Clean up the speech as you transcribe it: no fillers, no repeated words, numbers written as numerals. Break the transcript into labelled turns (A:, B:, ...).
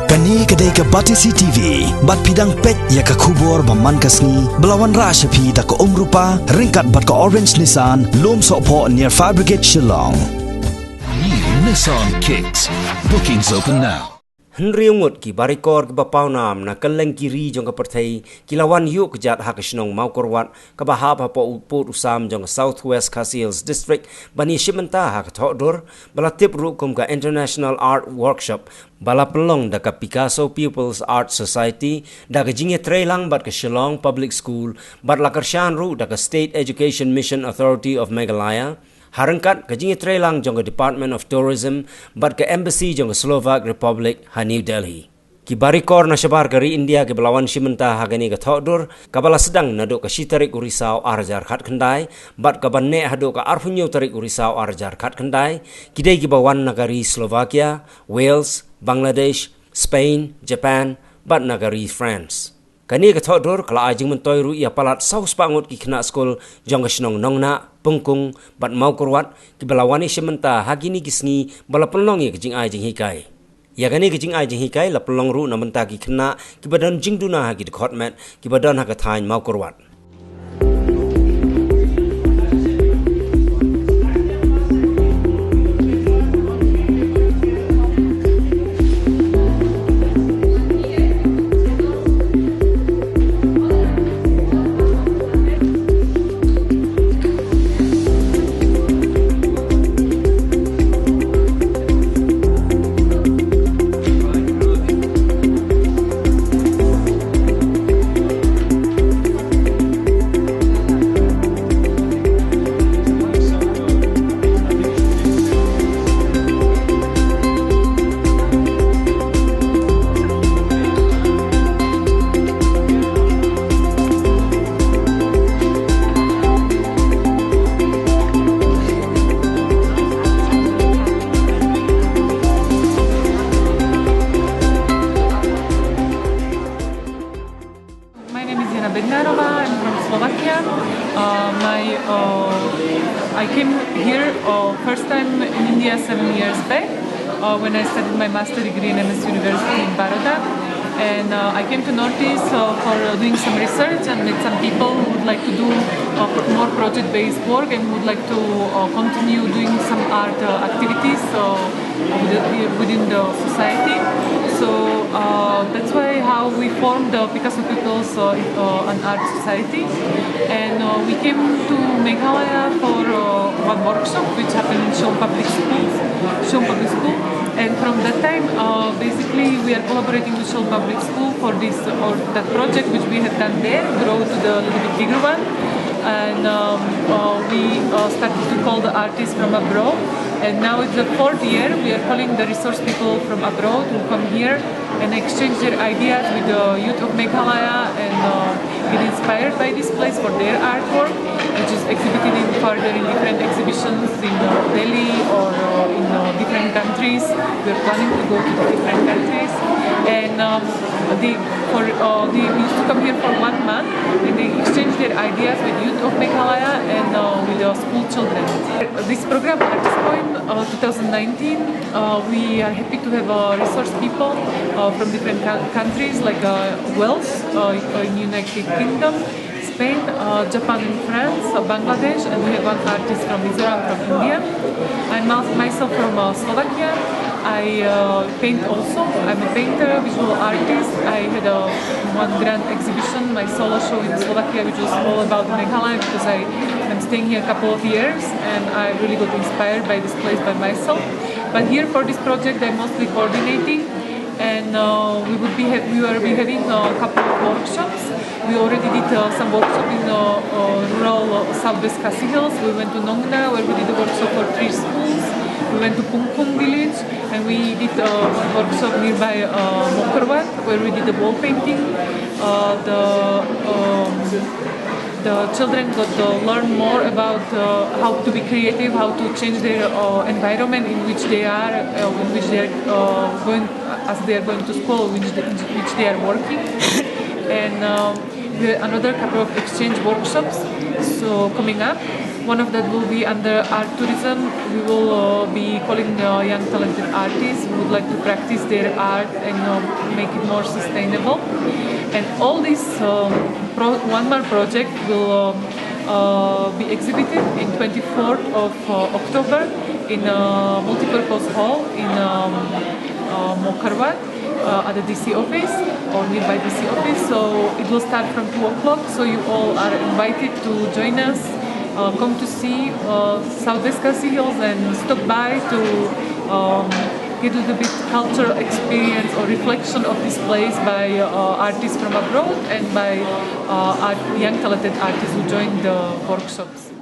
A: Kani kadai ka Batisi TV, bat pidang pet ya ka kubor baman kasni, belawan rasha pi da ka umrupa, ringkat bat ka orange Nissan, lom sopo near Fabricate Shillong.
B: New Nissan Kicks. Bookings open now.
C: Henriungut ki barikor ki bapawnam na kaleng kiri jong ka perthai kilawan yuk jat ha kisnong maukorwat ka bahap ha po uput usam jong Southwest Khasi District bani shimenta ha ka thodor bala tip ru kum ka International Art Workshop bala pelong da ka Picasso People's Art Society da ka jinge trailang bat ka Shillong Public School bat la karshan ru da ka State Education Mission Authority of Meghalaya Harangkat kajing trailang jong Department of Tourism bat ke Embassy jong Slovak Republic ha New Delhi. Ki barikor na syabar kari India ke belawan shimenta ha gani ka thodor kabala sedang naduk ka shitarik urisau arjar khat khandai bat ka banne haduk ka arfunyo tarik urisau arjar khat khandai kidai ki bawan nagari Slovakia, Wales, Bangladesh, Spain, Japan bat nagari France. Kani ka thodor kala ajing mentoy ru ia palat saus pangut ki kena skol jong snong nongna pengkung bat mau kurwat ki belawani shimenta hagini kisngi bala pelong ye kijing ajing hikai ya kani kijing ajing hikai la pelong ru na menta ki kena ki badan jingduna hagi de khotmet ki badan ha ka thain mau kurwat.
D: I'm from Slovakia. I came here first time in India 7 years back when I studied my master degree in MS University in Baroda. And I came to Northeast for doing some research and met some people who would like to do more project-based work and would like to continue doing some art activities within the society. So that's why how we formed the Picasso People's an Art Society. And we came to Meghalaya for one workshop which happened in Shillong Public School. And from that time, basically, we are collaborating with Shillong Public School for this or that project which we have done there, grow to the little bit bigger one. And we started to call the artists from abroad. And now it's the 4th year. We are calling the resource people from abroad who come here and exchange their ideas with the youth of Meghalaya and get inspired by this place for their artwork, which is exhibited further in different exhibitions in Delhi or in different countries. We are planning to go to the different countries. And they used to come here for 1 month and they exchange their ideas with youth of Meghalaya and with the school children. This program, Artist Point 2019, we are happy to have resource people from different countries like Wales, United Kingdom, Spain, Japan and France, Bangladesh, and we have one artist from Israel, from India. I'm myself from Slovakia. I paint also. I'm a painter, visual artist. I had one grand exhibition, my solo show in Slovakia, which was all about Meghalaya because I'm staying here a couple of years and I really got inspired by this place by myself. But here for this project, I'm mostly coordinating. And we will be having a couple of workshops. We already did some workshops in rural Southwest Khasi Hills. We went to Nongna where we did a workshop for 3 schools. We went to Pungpung village and we did a workshop nearby Mokorwat where we did the wall painting. The children got to learn more about how to be creative, how to change their environment in which they are, in which they are going as they are going to school, which they are working. And another couple of exchange workshops so coming up. One of that will be under art tourism. We will be calling young talented artists who would like to practice their art and make it more sustainable. And all this one more project will be exhibited in 24th of October in multipurpose hall in Mokarwan at the DC office or nearby DC office. So it will start from 2 o'clock. So you all are invited to join us. Come to see Southwest Khasi Hills and stop by to get a little bit cultural experience or reflection of this place by artists from abroad and by young talented artists who joined the workshops.